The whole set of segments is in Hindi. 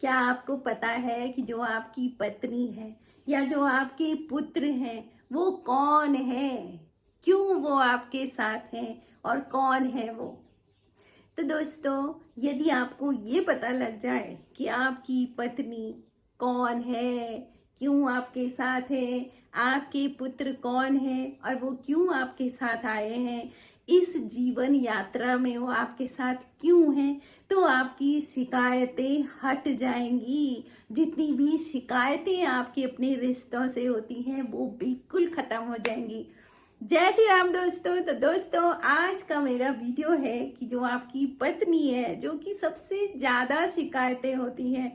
क्या आपको पता है कि जो आपकी पत्नी है या जो आपके पुत्र हैं वो कौन है? क्यों वो आपके साथ हैं और कौन है वो? तो दोस्तों, यदि आपको ये पता लग जाए कि आपकी पत्नी कौन है, क्यों आपके साथ है, आपके पुत्र कौन है और वो क्यों आपके साथ आए हैं, इस जीवन यात्रा में वो आपके साथ क्यों हैं, तो आपकी शिकायतें हट जाएंगी। जितनी भी शिकायतें आपके अपने रिश्तों से होती हैं वो बिल्कुल खत्म हो जाएंगी। जय श्री राम दोस्तों। तो दोस्तों, आज का मेरा वीडियो है कि जो आपकी पत्नी है, जो कि सबसे ज्यादा शिकायतें होती हैं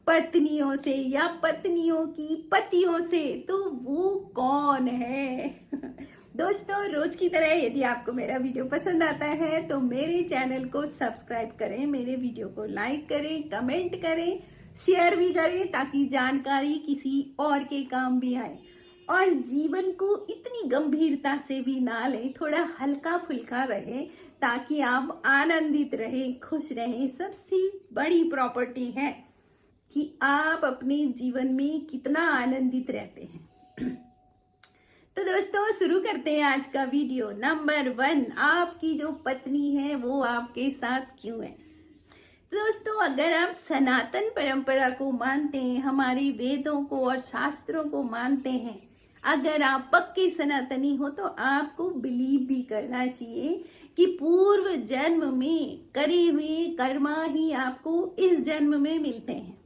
पत्नियों से या पत्नियों की पतियों से, तो वो कौन है? दोस्तों, रोज की तरह यदि आपको मेरा वीडियो पसंद आता है तो मेरे चैनल को सब्सक्राइब करें, मेरे वीडियो को लाइक करें, कमेंट करें, शेयर भी करें ताकि जानकारी किसी और के काम भी आए। और जीवन को इतनी गंभीरता से भी ना लें, थोड़ा हल्का फुल्का रहे ताकि आप आनंदित रहें, खुश रहें। सबसे बड़ी प्रॉपर्टी है कि आप अपने जीवन में कितना आनंदित रहते हैं। तो दोस्तों, शुरू करते हैं आज का वीडियो। नंबर 1, आपकी जो पत्नी है वो आपके साथ क्यों है? दोस्तों, अगर आप सनातन परंपरा को मानते हैं, हमारे वेदों को और शास्त्रों को मानते हैं, अगर आप पक्के सनातनी हो तो आपको बिलीव भी करना चाहिए कि पूर्व जन्म में करे हुए कर्मा ही आपको इस जन्म में मिलते हैं।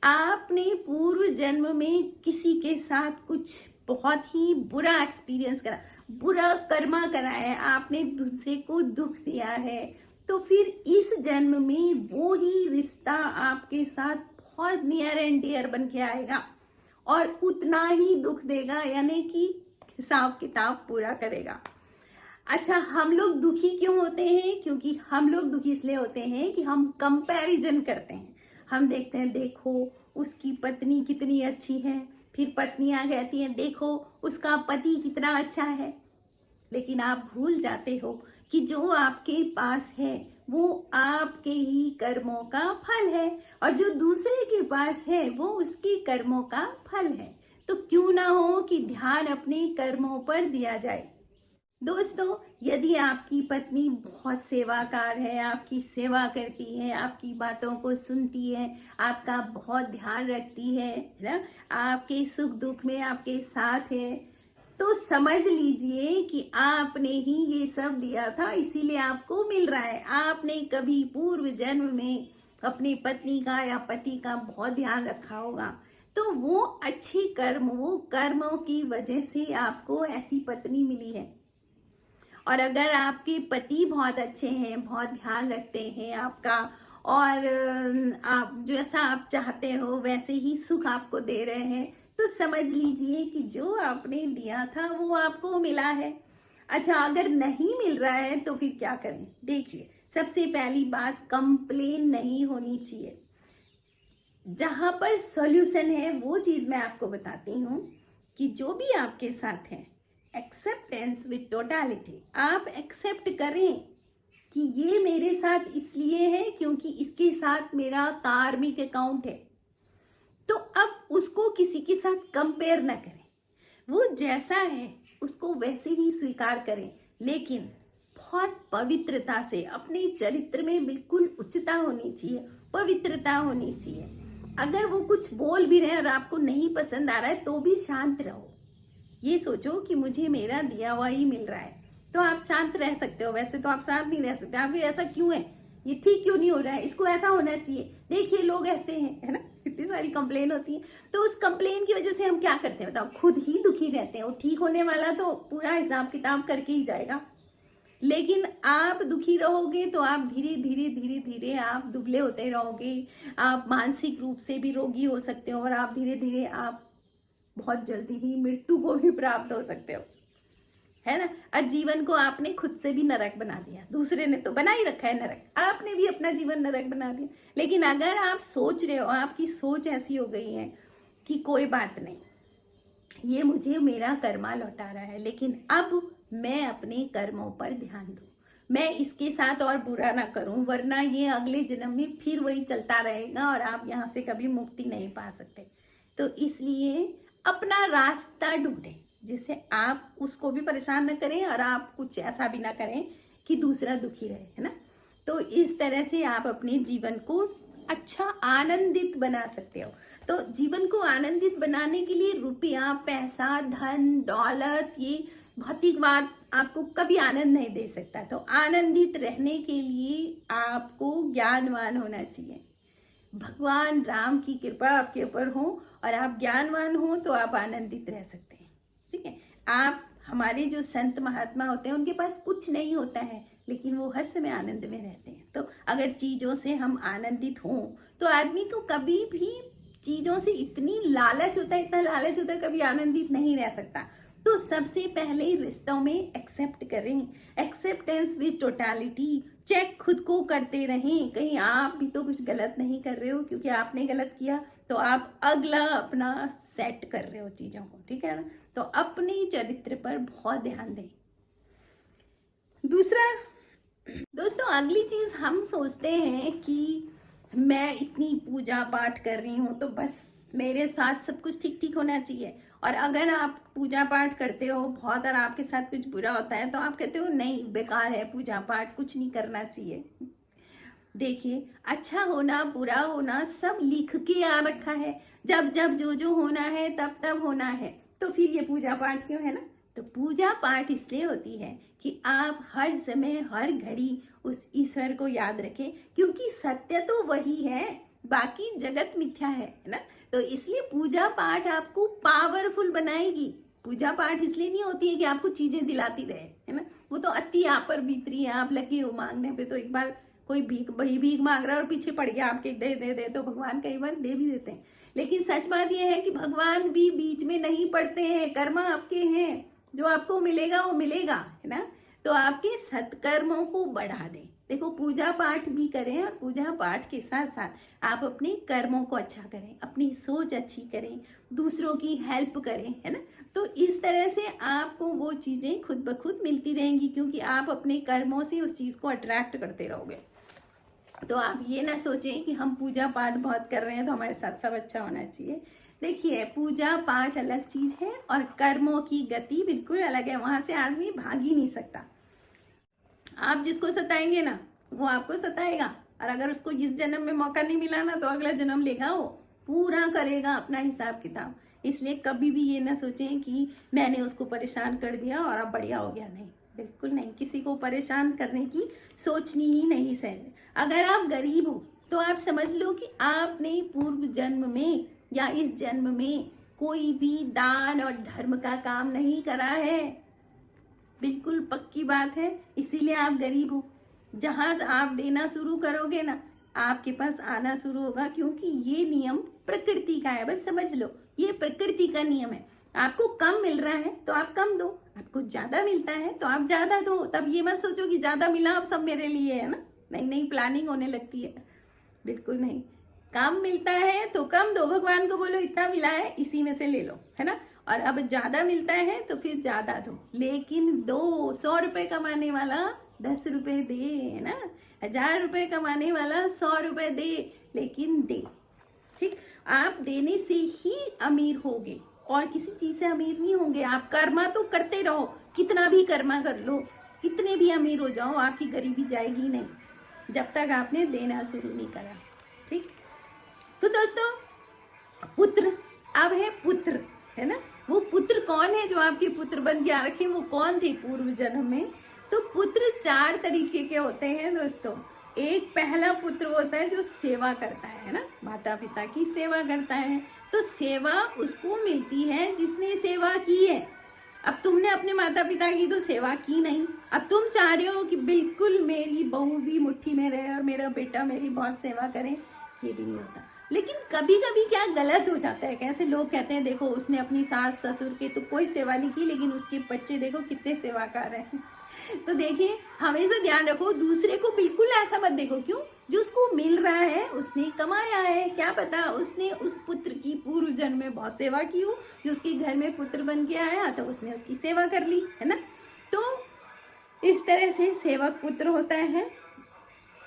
आपने पूर्व जन्म में किसी के साथ कुछ बहुत ही बुरा एक्सपीरियंस करा, बुरा कर्मा करा है, आपने दूसरे को दुख दिया है, तो फिर इस जन्म में वो ही रिश्ता आपके साथ बहुत नियर एंड डियर बन के आएगा और उतना ही दुख देगा, यानी कि हिसाब किताब पूरा करेगा। अच्छा, हम लोग दुखी क्यों होते हैं? क्योंकि हम लोग दुखी इसलिए होते हैं कि हम कंपैरिजन करते हैं। हम देखते हैं, देखो उसकी पत्नी कितनी अच्छी है, फिर पत्नियां कहती हैं देखो उसका पति कितना अच्छा है। लेकिन आप भूल जाते हो कि जो आपके पास है वो आपके ही कर्मों का फल है और जो दूसरे के पास है वो उसके कर्मों का फल है। तो क्यों ना हो कि ध्यान अपने कर्मों पर दिया जाए। दोस्तों, यदि आपकी पत्नी बहुत सेवाकार है, आपकी सेवा करती है, आपकी बातों को सुनती है, आपका बहुत ध्यान रखती है ना, आपके सुख दुख में आपके साथ है, तो समझ लीजिए कि आपने ही ये सब दिया था, इसीलिए आपको मिल रहा है। आपने कभी पूर्व जन्म में अपनी पत्नी का या पति का बहुत ध्यान रखा होगा, तो वो अच्छे कर्म, वो कर्मों की वजह से आपको ऐसी पत्नी मिली है। और अगर आपके पति बहुत अच्छे हैं, बहुत ध्यान रखते हैं आपका, और आप जैसा आप चाहते हो वैसे ही सुख आपको दे रहे हैं, तो समझ लीजिए कि जो आपने दिया था वो आपको मिला है। अच्छा, अगर नहीं मिल रहा है तो फिर क्या करें? देखिए, सबसे पहली बात, कंप्लेन नहीं होनी चाहिए। जहां पर सॉल्यूशन है वो चीज मैं आपको बताती हूँ कि जो भी आपके साथ है, एक्सेप्टेंस विद टोटालिटी, आप एक्सेप्ट करें कि ये मेरे साथ इसलिए है क्योंकि इसके साथ मेरा कार्मिक अकाउंट है। तो अब उसको किसी के साथ कंपेयर ना करें, वो जैसा है उसको वैसे ही स्वीकार करें, लेकिन बहुत पवित्रता से। अपने चरित्र में बिल्कुल उच्चता होनी चाहिए, पवित्रता होनी चाहिए। अगर वो कुछ बोल भी रहे हैं और आपको नहीं पसंद आ रहा है तो भी शांत रहो। ये सोचो कि मुझे मेरा दिया हुआ ही मिल रहा है, तो आप शांत रह सकते हो। वैसे तो आप शांत नहीं रह सकते, आप ऐसा क्यों है, ये ठीक क्यों नहीं हो रहा है, इसको ऐसा होना चाहिए, देखिए लोग ऐसे हैं, है ना, इतनी सारी कंप्लेन होती है। तो उस कंप्लेन की वजह से हम क्या करते हैं बताओ? खुद ही दुखी रहते हैं। वो ठीक होने वाला तो पूरा हिसाब किताब करके ही जाएगा, लेकिन आप दुखी रहोगे तो आप धीरे धीरे धीरे धीरे आप दुबले होते रहोगे, आप मानसिक रूप से भी रोगी हो सकते हो और आप धीरे धीरे आप बहुत जल्दी ही मृत्यु को भी प्राप्त हो सकते हो, है ना। और जीवन को आपने खुद से भी नरक बना दिया, दूसरे ने तो बना ही रखा है नरक, आपने भी अपना जीवन नरक बना दिया। लेकिन अगर आप सोच रहे हो, आपकी सोच ऐसी हो गई है कि कोई बात नहीं, ये मुझे मेरा कर्मा लौटा रहा है, लेकिन अब मैं अपने कर्मों पर ध्यान दूं, मैं इसके साथ और बुरा ना करूं, वरना ये अगले जन्म में फिर वही चलता रहेगा और आप यहाँ से कभी मुक्ति नहीं पा सकते। तो इसलिए अपना रास्ता ढूंढें जिससे आप उसको भी परेशान न करें और आप कुछ ऐसा भी ना करें कि दूसरा दुखी रहे, है ना। तो इस तरह से आप अपने जीवन को अच्छा आनंदित बना सकते हो। तो जीवन को आनंदित बनाने के लिए रुपया, पैसा, धन, दौलत, ये भौतिकवाद आपको कभी आनंद नहीं दे सकता। तो आनंदित रहने के लिए आपको ज्ञानवान होना चाहिए। भगवान राम की कृपा आपके ऊपर हो और आप ज्ञानवान हो तो आप आनंदित रह सकते हैं। ठीक है, आप हमारे जो संत महात्मा होते हैं उनके पास कुछ नहीं होता है लेकिन वो हर समय आनंद में रहते हैं। तो अगर चीजों से हम आनंदित हों तो आदमी को कभी भी चीजों से इतनी लालच होता है, इतना लालच होता है, कभी आनंदित नहीं रह सकता। तो सबसे पहले रिश्तों में एक्सेप्ट करें, एक्सेप्टेंस विद टोटलिटी। चेक खुद को करते रहें, कहीं आप भी तो कुछ गलत नहीं कर रहे हो, क्योंकि आपने गलत किया तो आप अगला अपना सेट कर रहे हो चीजों को। ठीक है ना, तो अपने चरित्र पर बहुत ध्यान दें। दूसरा दोस्तों, अगली चीज हम सोचते हैं कि मैं इतनी पूजा पाठ कर रही हूं तो बस मेरे साथ सब कुछ ठीक ठीक होना चाहिए। और अगर आप पूजा पाठ करते हो बहुत और आपके साथ कुछ बुरा होता है तो आप कहते हो नहीं, बेकार है पूजा पाठ, कुछ नहीं करना चाहिए। देखिए, अच्छा होना बुरा होना सब लिख के आ रखा है। जब जब जो जो होना है तब तब होना है, तो फिर ये पूजा पाठ क्यों, है ना। तो पूजा पाठ इसलिए होती है कि आप हर समय हर घड़ी उस ईश्वर को याद रखें, क्योंकि सत्य तो वही है, बाकी जगत मिथ्या है ना। तो इसलिए पूजा पाठ आपको पावरफुल बनाएगी। पूजा पाठ इसलिए नहीं होती है कि आपको चीजें दिलाती रहे, है ना। वो तो अति आप पर बीत रही है, आप लगे हो मांगने पे, तो एक बार कोई भीख मांग रहा है और पीछे पड़ गया आपके दे दे दे, तो भगवान कई बार दे भी देते हैं। लेकिन सच बात यह है कि भगवान भी बीच में नहीं पड़ते हैं, कर्म आपके हैं, जो आपको मिलेगा वो मिलेगा, है ना। तो आपके सत्कर्मों को बढ़ा दें। देखो, पूजा पाठ भी करें और पूजा पाठ के साथ साथ आप अपने कर्मों को अच्छा करें, अपनी सोच अच्छी करें, दूसरों की हेल्प करें, है ना। तो इस तरह से आपको वो चीजें खुद ब खुद मिलती रहेंगी, क्योंकि आप अपने कर्मों से उस चीज को अट्रैक्ट करते रहोगे। तो आप ये ना सोचें कि हम पूजा पाठ बहुत कर रहे हैं तो हमारे साथ सब अच्छा होना चाहिए। देखिए, पूजा पाठ अलग चीज है और कर्मों की गति बिल्कुल अलग है, वहां से आदमी भाग ही नहीं सकता। आप जिसको सताएंगे ना वो आपको सताएगा, और अगर उसको इस जन्म में मौका नहीं मिला ना तो अगला जन्म लेगा, वो पूरा करेगा अपना हिसाब किताब। इसलिए कभी भी ये ना सोचें कि मैंने उसको परेशान कर दिया और अब बढ़िया हो गया, नहीं, बिल्कुल नहीं। किसी को परेशान करने की सोचनी ही नहीं सहज। अगर आप गरीब हो तो आप समझ लो कि आपने पूर्व जन्म में या इस जन्म में कोई भी दान और धर्म का काम नहीं करा है, बिल्कुल पक्की बात है, इसीलिए आप गरीब हो। जहां आप देना शुरू करोगे ना आपके पास आना शुरू होगा, क्योंकि ये नियम प्रकृति का है, बस समझ लो ये प्रकृति का नियम है। आपको कम मिल रहा है तो आप कम दो, आपको ज्यादा मिलता है तो आप ज्यादा दो। तब ये मत सोचो कि ज्यादा मिला अब सब मेरे लिए, है ना। नहीं नहीं, प्लानिंग होने लगती है, बिल्कुल नहीं। कम मिलता है तो कम दो, भगवान को बोलो इतना मिला है इसी में से ले लो, है ना। और अब ज्यादा मिलता है तो फिर ज्यादा दो, लेकिन दो। 100 रुपए कमाने वाला 10 रुपए दे, है ना। 1000 रुपए कमाने वाला 100 रुपए दे, लेकिन दे। ठीक, आप देने से ही अमीर होगे और किसी चीज से अमीर नहीं होंगे। आप कर्मा तो करते रहो, कितना भी कर्मा कर लो, कितने भी अमीर हो जाओ, आपकी गरीबी जाएगी नहीं जब तक आपने देना शुरू नहीं करा। ठीक, तो दोस्तों, पुत्र अब है पुत्र, है ना। वो पुत्र कौन है जो आपके पुत्र बन के आ रखे, वो कौन थे पूर्व जन्म में। तो पुत्र 4 तरीके के होते हैं दोस्तों। एक पहला पुत्र होता है जो सेवा करता है ना, माता पिता की सेवा करता है। तो सेवा उसको मिलती है जिसने सेवा की है। अब तुमने अपने माता पिता की तो सेवा की नहीं, अब तुम चाह रहे हो कि बिल्कुल मेरी बहू भी मुट्ठी में रहे और मेरा बेटा मेरी बहुत सेवा करे, ये भी नहीं होता। लेकिन कभी कभी क्या गलत हो जाता है, कैसे लोग कहते हैं देखो उसने अपनी सास ससुर की तो कोई सेवा नहीं की, लेकिन उसके बच्चे देखो कितने सेवाकार हैं। तो देखिए, हमेशा ध्यान रखो, दूसरे को बिल्कुल ऐसा मत देखो। क्यों? जो उसको मिल रहा है उसने कमाया है, क्या पता उसने उस पुत्र की पूर्व जन्म में बहुत सेवा की हो, जो उसके घर में पुत्र बन के आया तो उसने उसकी सेवा कर ली, है ना। तो इस तरह से सेवक पुत्र होता है।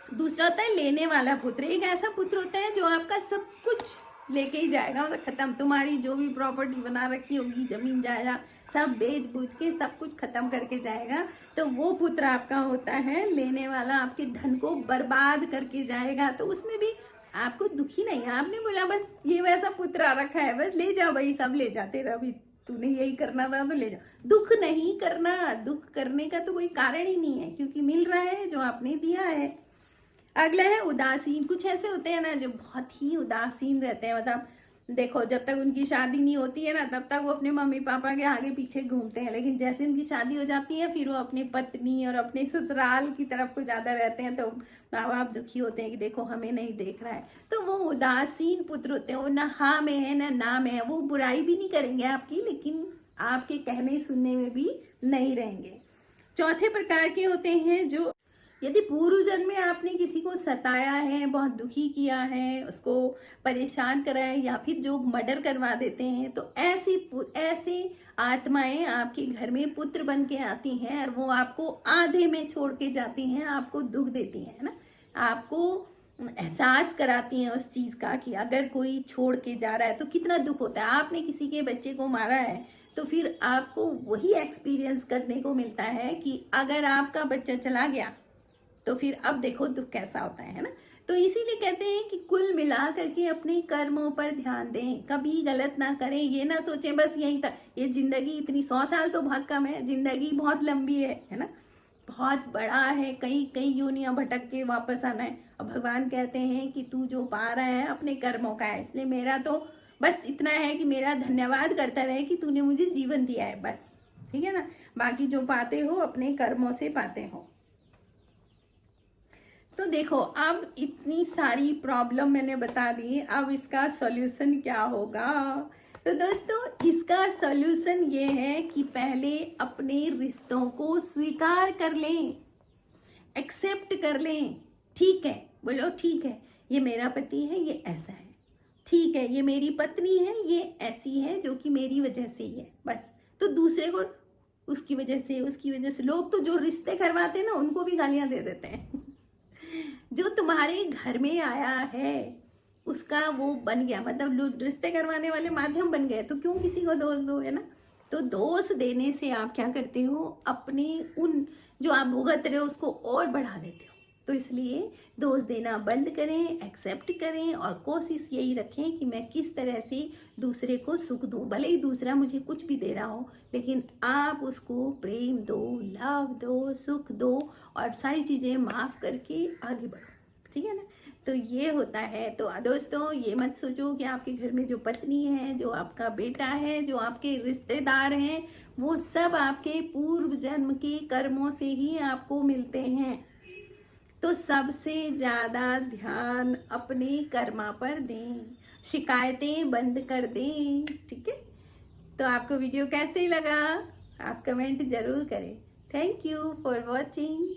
दूसरा होता है लेने वाला पुत्र। एक ऐसा पुत्र होता है जो आपका सब कुछ लेके ही जाएगा, मतलब खत्म, तुम्हारी जो भी प्रॉपर्टी बना रखी होगी, जमीन जायदाद सब बेच बूझ के सब कुछ खत्म करके जाएगा। तो वो पुत्र आपका होता है लेने वाला, आपके धन को बर्बाद करके जाएगा। तो उसमें भी आपको दुखी नहीं है, आपने बोला बस ये वैसा पुत्र आ रखा है, बस ले जाओ भाई, सब ले जाते रहो, अभी तूने यही करना था तो ले जाओ। दुख नहीं करना, दुख करने का तो कोई कारण ही नहीं है, क्योंकि मिल रहा है जो आपने दिया है। अगला है उदासीन। कुछ ऐसे होते हैं ना जो बहुत ही उदासीन रहते हैं, मतलब देखो जब तक उनकी शादी नहीं होती है ना तब तक वो अपने मम्मी पापा के आगे पीछे घूमते हैं, लेकिन जैसे उनकी शादी हो जाती है फिर वो अपनी पत्नी और अपने ससुराल की तरफ को ज्यादा रहते हैं। तो माँ बाप दुखी होते हैं कि देखो हमें नहीं देख रहा है। तो वो उदासीन पुत्र होते हैं, वो ना हाँ में है ना ना में है। वो बुराई भी नहीं करेंगे आपकी, लेकिन आपके कहने सुनने में भी नहीं रहेंगे। चौथे प्रकार के होते हैं जो यदि पूर्व जन्म में आपने किसी को सताया है, बहुत दुखी किया है, उसको परेशान करा है, या फिर जो मर्डर करवा देते हैं, तो ऐसी आत्माएं आपके घर में पुत्र बन के आती हैं और वो आपको आधे में छोड़ के जाती हैं, आपको दुख देती हैं, है ना, आपको एहसास कराती हैं उस चीज का कि अगर कोई छोड़ के जा रहा है तो कितना दुख होता है। आपने किसी के बच्चे को मारा है तो फिर आपको वही एक्सपीरियंस करने को मिलता है कि अगर आपका बच्चा चला गया तो फिर अब देखो दुख कैसा होता है ना। तो इसीलिए कहते हैं कि कुल मिला करके अपने कर्मों पर ध्यान दें, कभी गलत ना करें। ये ना सोचें बस यहीं तक, ये जिंदगी इतनी 100 साल तो बहुत कम है, जिंदगी बहुत लंबी है ना, बहुत बड़ा है, कई कई योनियां भटक के वापस आना है। और भगवान कहते हैं कि तू जो पा रहा है अपने कर्मों का है, इसलिए मेरा तो बस इतना है कि मेरा धन्यवाद करता रहे कि तूने मुझे जीवन दिया है, बस, ठीक है ना। बाकी जो पाते हो अपने कर्मों से पाते हो। तो देखो अब इतनी सारी प्रॉब्लम मैंने बता दी, अब इसका सॉल्यूशन क्या होगा। तो दोस्तों इसका सॉल्यूशन ये है कि पहले अपने रिश्तों को स्वीकार कर लें, एक्सेप्ट कर लें। ठीक है, बोलो ठीक है, ये मेरा पति है, ये ऐसा है, ठीक है, ये मेरी पत्नी है, ये ऐसी है जो कि मेरी वजह से ही है, बस। तो दूसरे को उसकी वजह से, उसकी वजह से, लोग तो जो रिश्ते करवाते हैं ना उनको भी गालियां दे देते हैं। जो तुम्हारे घर में आया है उसका वो बन गया, मतलब रिश्ते करवाने वाले माध्यम बन गए, तो क्यों किसी को दोष दो, है ना। तो दोष देने से आप क्या करते हो, अपने उन जो आप भुगत रहे हो उसको और बढ़ा देते हो। तो इसलिए दोष देना बंद करें, एक्सेप्ट करें और कोशिश यही रखें कि मैं किस तरह से दूसरे को सुख दूं। भले ही दूसरा मुझे कुछ भी दे रहा हो, लेकिन आप उसको प्रेम दो, लव दो, सुख दो और सारी चीज़ें माफ़ करके आगे बढ़ो, ठीक है ना। तो ये होता है। तो दोस्तों ये मत सोचो कि आपके घर में जो पत्नी है, जो आपका बेटा है, जो आपके रिश्तेदार हैं, वो सब आपके पूर्व जन्म के कर्मों से ही आपको मिलते हैं। तो सबसे ज़्यादा ध्यान अपने कर्मा पर दें, शिकायतें बंद कर दें, ठीक है। तो आपको वीडियो कैसे लगा आप कमेंट जरूर करें। Thank you for watching.